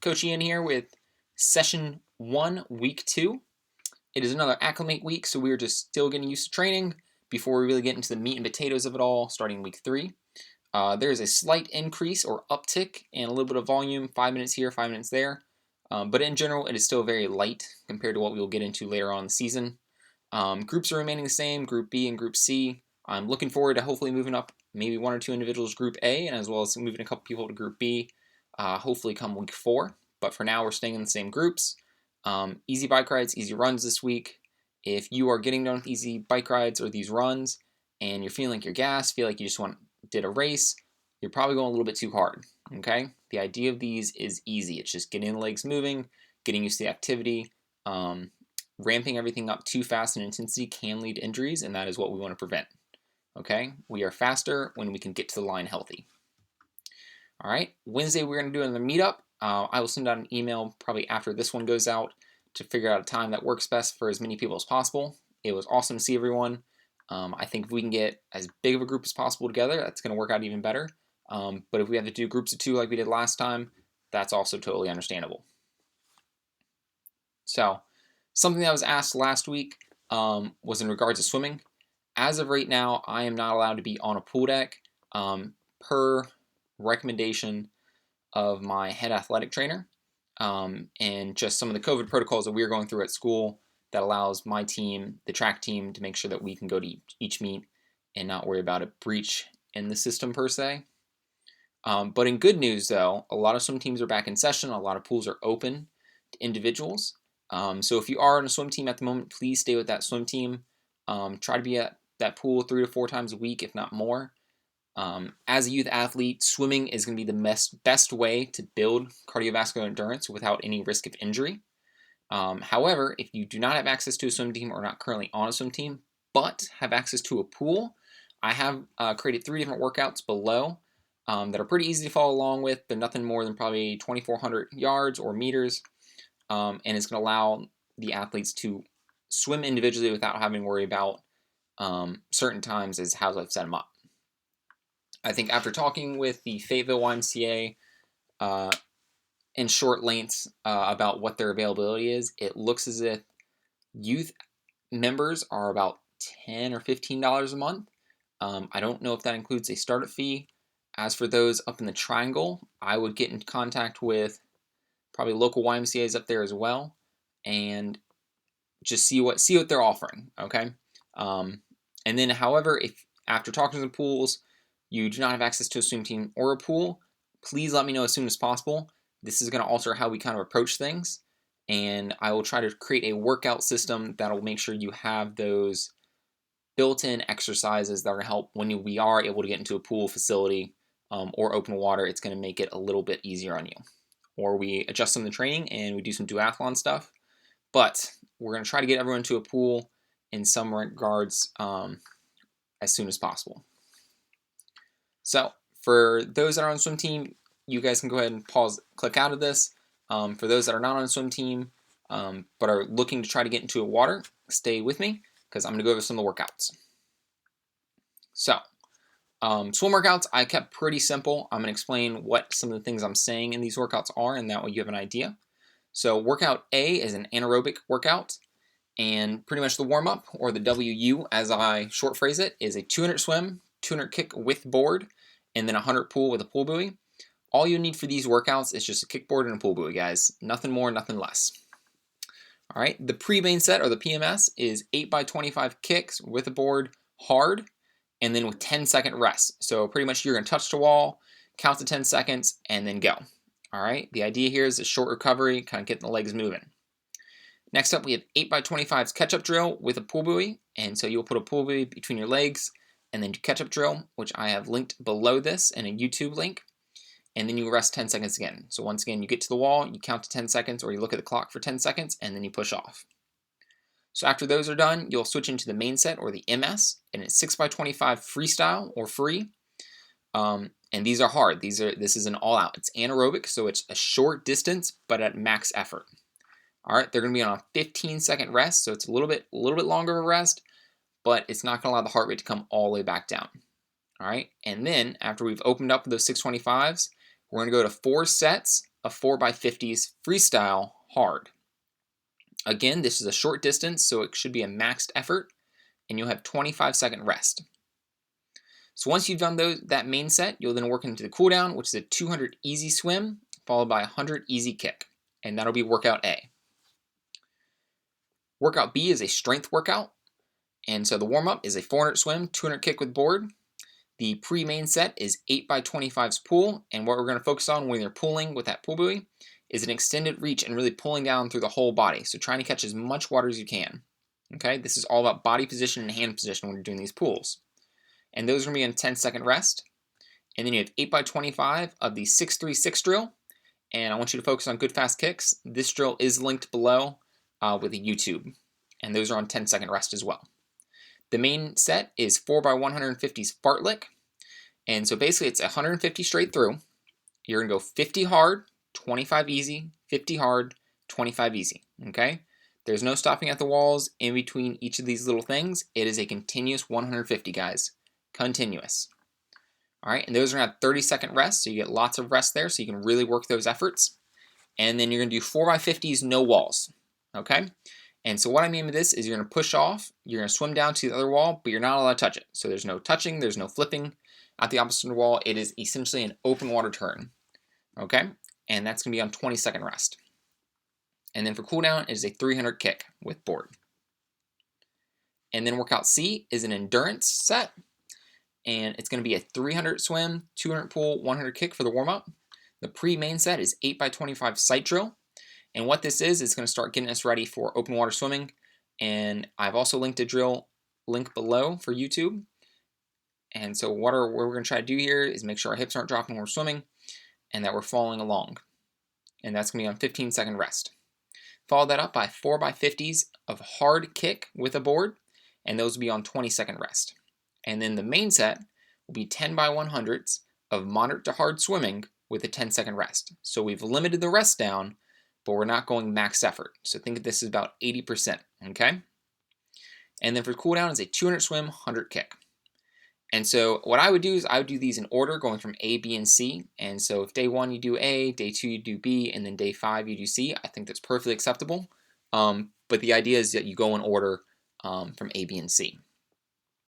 Coach Ian here with session 1, week 2. It is another acclimate week, so we're just still getting used to training before we really get into the meat and potatoes of it all starting week 3. There is a slight increase or uptick and a little bit of volume, 5 minutes here, 5 minutes there. But in general, it is still very light compared to what we will get into later on in the season. Groups are remaining the same, Group B and Group C. I'm looking forward to hopefully moving up maybe 1 or 2 individuals Group A, and as well as moving a couple people to Group B, hopefully come week 4. But for now, we're staying in the same groups. Easy bike rides, easy runs this week. If you are getting done with easy bike rides or these runs, and you're feeling like you're gassed, feel like you just did a race, you're probably going a little bit too hard, okay? The idea of these is easy. It's just getting the legs moving, getting used to the activity. Ramping everything up too fast in intensity can lead to injuries, and that is what we want to prevent, okay? We are faster when we can get to the line healthy. All right, Wednesday we're going to do another meetup. I will send out an email probably after this one goes out to figure out a time that works best for as many people as possible. It was awesome to see everyone. I think if we can get as big of a group as possible together, that's going to work out even better. But if we have to do groups of 2 like we did last time, that's also totally understandable. So, something that was asked last week was in regards to swimming. As of right now, I am not allowed to be on a pool deck per recommendation of my head athletic trainer, and just some of the COVID protocols that we're going through at school that allows my team, the track team, to make sure that we can go to each meet and not worry about a breach in the system per se. But in good news though, a lot of swim teams are back in session, a lot of pools are open to individuals. So if you are on a swim team at the moment, please stay with that swim team. Try to be at that pool 3 to 4 times a week, if not more. As a youth athlete, swimming is going to be the best way to build cardiovascular endurance without any risk of injury. However, if you do not have access to a swim team or not currently on a swim team, but have access to a pool, I have created 3 different workouts below that are pretty easy to follow along with. They're nothing more than probably 2,400 yards or meters, and it's going to allow the athletes to swim individually without having to worry about certain times as how I've set them up. I think after talking with the Fayetteville YMCA in short lengths about what their availability is, it looks as if youth members are about $10 or $15 a month. I don't know if that includes a startup fee. As for those up in the Triangle, I would get in contact with probably local YMCAs up there as well, and just see what they're offering. Okay, and then, however, if after talking to the pools, you do not have access to a swim team or a pool, please let me know as soon as possible. This is going to alter how we kind of approach things, and I will try to create a workout system that will make sure you have those built-in exercises that are going to help when we are able to get into a pool facility or open water. It's going to make it a little bit easier on you. Or we adjust some of the training and we do some duathlon stuff, but we're going to try to get everyone to a pool in some regards as soon as possible. So for those that are on the swim team, you guys can go ahead and click out of this. For those that are not on a swim team but are looking to try to get into a water, stay with me because I'm going to go over some of the workouts. So swim workouts I kept pretty simple. I'm going to explain what some of the things I'm saying in these workouts are, and that way you have an idea. So workout A is an anaerobic workout, and pretty much the warm-up, or the WU as I short phrase it, is a 200 swim, 200 kick with board, and then 100 pull with a pull buoy. All you need for these workouts is just a kickboard and a pull buoy, guys. Nothing more, nothing less. All right, the pre-main set, or the PMS, is 8x25 kicks with a board, hard, and then with 10-second rest. So pretty much you're going to touch the wall, count to 10 seconds, and then go. All right, the idea here is a short recovery, kind of getting the legs moving. Next up, we have 8x25's catch-up drill with a pull buoy, and so you'll put a pull buoy between your legs, and then catch-up drill, which I have linked below this in a YouTube link, and then you rest 10 seconds again. So once again, you get to the wall, you count to 10 seconds, or you look at the clock for 10 seconds, and then you push off. So after those are done, you'll switch into the main set, or the MS, and it's 6x25 freestyle, or free. And these are hard. This is an all-out. It's anaerobic, so it's a short distance, but at max effort. All right, they're going to be on a 15-second rest, so it's a little bit longer of a rest, but it's not going to allow the heart rate to come all the way back down. All right, and then after we've opened up those 625s, we're going to go to 4 sets of 4x50s freestyle hard. Again, this is a short distance, so it should be a maxed effort, and you'll have 25-second rest. So once you've done that main set, you'll then work into the cool down, which is a 200 easy swim, followed by 100 easy kick, and that'll be workout A. Workout B is a strength workout, and so the warm-up is a 400 swim, 200 kick with board. The pre-main set is 8x25s pull, and what we're going to focus on when you're pulling with that pull buoy is an extended reach and really pulling down through the whole body, so trying to catch as much water as you can. Okay, this is all about body position and hand position when you're doing these pulls. And those are going to be on 10-second rest. And then you have 8x25 of the 636 drill, and I want you to focus on good fast kicks. This drill is linked below with a YouTube, and those are on 10-second rest as well. The main set is 4x150s fartlek, and so basically it's 150 straight through. You're going to go 50 hard, 25 easy, 50 hard, 25 easy, okay? There's no stopping at the walls in between each of these little things. It is a continuous 150, guys. Continuous. All right, and those are going to have 30-second rest, so you get lots of rest there, so you can really work those efforts. And then you're going to do 4x50s, no walls, okay? And so what I mean by this is you're going to push off, you're going to swim down to the other wall, but you're not allowed to touch it. So there's no touching, there's no flipping at the opposite wall. It is essentially an open water turn, okay? And that's going to be on 20-second rest. And then for cooldown, it is a 300 kick with board. And then workout C is an endurance set, and it's going to be a 300 swim, 200 pull, 100 kick for the warm-up. The pre-main set is 8x25 sight drill. And what this is going to start getting us ready for open water swimming. And I've also linked a drill link below for YouTube. And so what we're going to try to do here is make sure our hips aren't dropping when we're swimming and that we're following along. And that's going to be on 15-second rest. Follow that up by 4x50s of hard kick with a board, and those will be on 20-second rest. And then the main set will be 10x100s of moderate to hard swimming with a 10-second rest. So we've limited the rest down, but we're not going max effort. So think of this as about 80%, okay? And then for cooldown is a 200 swim, 100 kick. And so what I would do is I would do these in order going from A, B, and C. And so if day 1 you do A, day 2 you do B, and then day 5 you do C, I think that's perfectly acceptable. But the idea is that you go in order from A, B, and C.